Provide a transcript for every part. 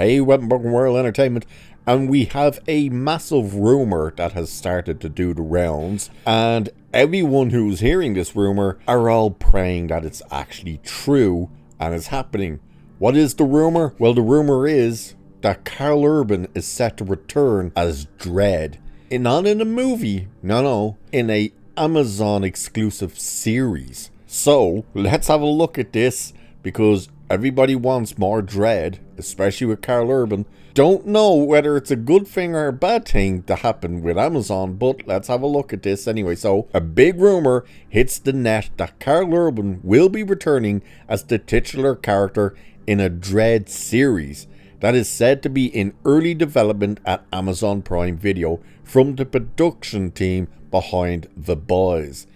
Hey, welcome back to World Entertainment, and we have a massive rumour that has started to do the rounds, and everyone who's hearing this rumour are all praying that it's actually true and is happening. What is the rumour? Well, the rumour is that Karl Urban is set to return as Dredd. Not in a movie, no, in a Amazon exclusive series. So, let's have a look at this, because everybody wants more Dredd, especially with Karl Urban. Don't know whether it's a good thing or a bad thing to happen with Amazon, but let's have a look at this anyway. So, a big rumor hits the net that Karl Urban will be returning as the titular character in a Dredd series that is said to be in early development at Amazon Prime Video from the production team behind The Boys.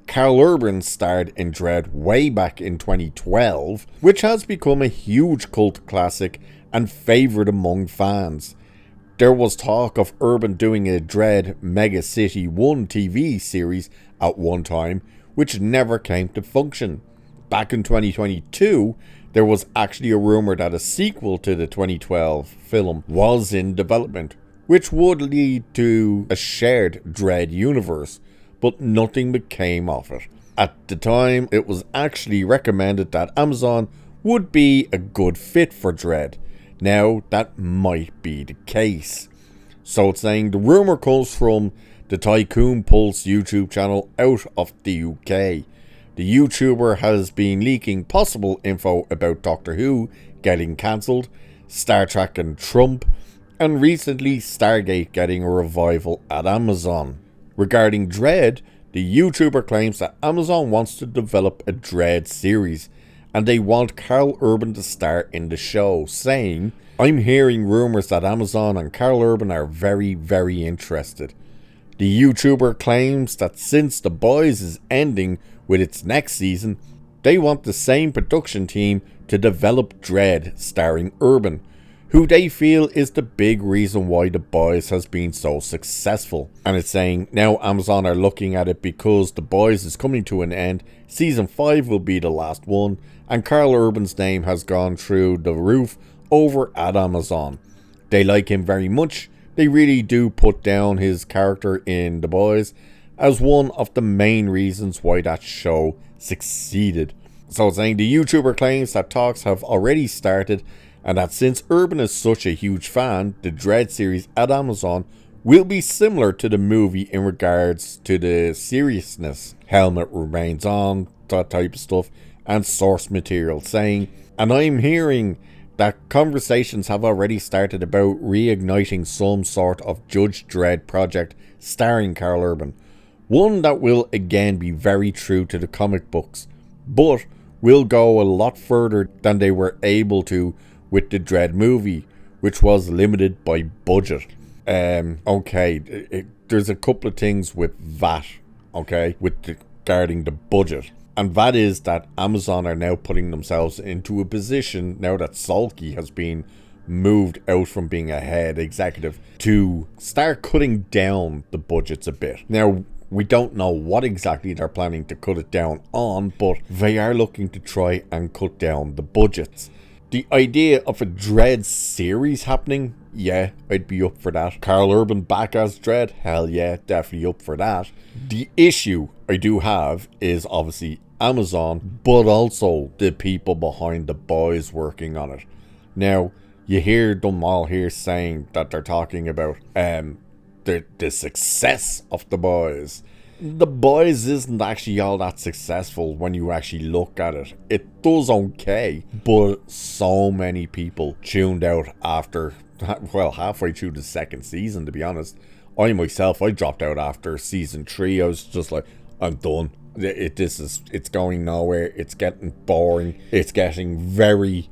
Karl Urban starred in Dredd way back in 2012, which has become a huge cult classic and favourite among fans. There was talk of Urban doing a Dredd Mega City 1 TV series at one time, which never came to function. Back in 2022, there was actually a rumour that a sequel to the 2012 film was in development, which would lead to a shared Dredd universe, but nothing became of it. At the time, it was actually recommended that Amazon would be a good fit for Dredd. Now, that might be the case. So it's saying the rumour comes from the Tycoon Pulse YouTube channel out of the UK. The YouTuber has been leaking possible info about Doctor Who getting cancelled, Star Trek and Trump, and recently Stargate getting a revival at Amazon. Regarding Dredd, the YouTuber claims that Amazon wants to develop a Dredd series, and they want Karl Urban to star in the show, saying, "I'm hearing rumours that Amazon and Karl Urban are very, very interested." The YouTuber claims that since The Boys is ending with its next season, they want the same production team to develop Dredd starring Urban, who they feel is the big reason why The Boys has been so successful. And it's saying now Amazon are looking at it because The Boys is coming to an end, season 5 will be the last one, and Karl Urban's name has gone through the roof over at Amazon. They like him very much. They really do put down his character in The Boys as one of the main reasons why that show succeeded. So it's saying the YouTuber claims that talks have already started, and that since Urban is such a huge fan, the Dredd series at Amazon will be similar to the movie in regards to the seriousness, helmet remains on, that type of stuff, and source material, saying, and I'm hearing that conversations have already started about reigniting some sort of Judge Dredd project starring Karl Urban. One that will again be very true to the comic books, but will go a lot further than they were able to with the Dredd movie, which was limited by budget. There's a couple of things with that, regarding the budget. And that is that Amazon are now putting themselves into a position, now that Sulky has been moved out from being a head executive, to start cutting down the budgets a bit. Now, we don't know what exactly they're planning to cut it down on, but they are looking to try and cut down the budgets. The idea of a Dredd series happening, yeah, I'd be up for that. Karl Urban back as Dredd, hell yeah, definitely up for that. The issue I do have is obviously Amazon, but also the people behind The Boys working on it. Now, you hear them all here saying that they're talking about the success of The Boys. The Boys isn't actually all that successful when you actually look at it. It does okay, but so many people tuned out after, well, halfway through the second season, to be honest. I dropped out after season 3. I was just like, I'm done. It's going nowhere. It's getting boring. It's getting very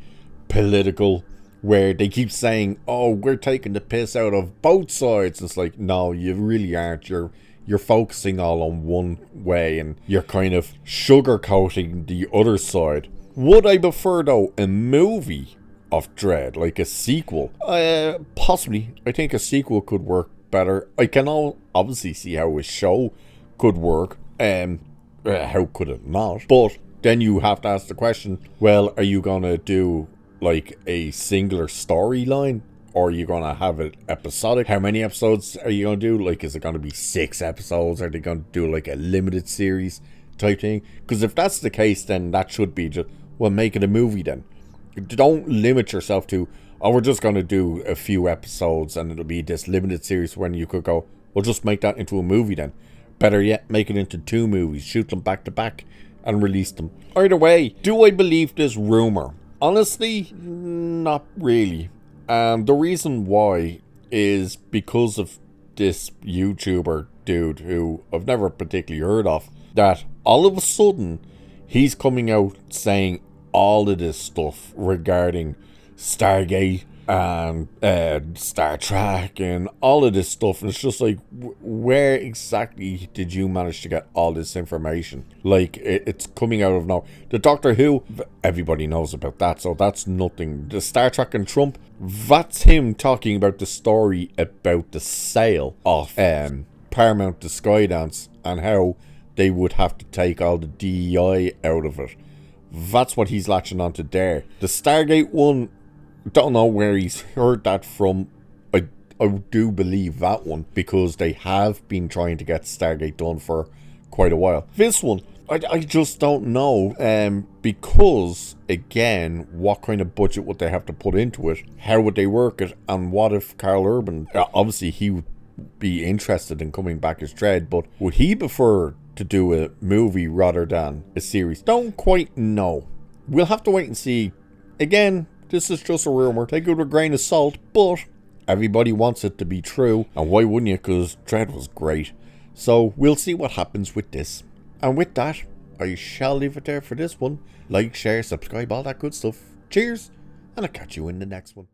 political, where they keep saying, oh, we're taking the piss out of both sides. It's like, no, you really aren't. You're focusing all on one way, and you're kind of sugarcoating the other side. Would I prefer, though, a movie of Dredd, like a sequel? Possibly. I think a sequel could work better. I can obviously see how a show could work. How could it not? But then you have to ask the question, well, are you going to do like a singular storyline, or are you gonna have it episodic? How many episodes are you gonna do? Like, is it gonna be 6 episodes? Are they gonna do like a limited series type thing? Because if that's the case, then that should be just, well, make it a movie then. Don't limit yourself to, oh, we're just gonna do a few episodes and it'll be this limited series, when you could go, well, just make that into a movie then. Better yet, make it into 2 movies, shoot them back to back and release them. Either way, do I believe this rumor? Honestly, not really. The reason why is because of this YouTuber dude who I've never particularly heard of, that all of a sudden he's coming out saying all of this stuff regarding Stargate and Star Trek and all of this stuff, and it's just like, where exactly did you manage to get all this information? Like, it's coming out of nowhere. The Doctor Who, everybody knows about that, so that's nothing. The Star Trek and Trump, that's him talking about the story about the sale of Paramount to Skydance and how they would have to take all the DEI out of it. That's what he's latching onto there. The Stargate one, don't know where he's heard that from. I do believe that one, because they have been trying to get Stargate done for quite a while. This one, I just don't know, because, again, what kind of budget would they have to put into it? How would they work it? And what if Karl Urban, obviously he would be interested in coming back as Dredd, but would he prefer to do a movie rather than a series? Don't quite know. We'll have to wait and see. Again, this is just a rumor. Take it with a grain of salt, but everybody wants it to be true. And why wouldn't you? Because Dredd was great. So we'll see what happens with this. And with that, I shall leave it there for this one. Like, share, subscribe, all that good stuff. Cheers, and I'll catch you in the next one.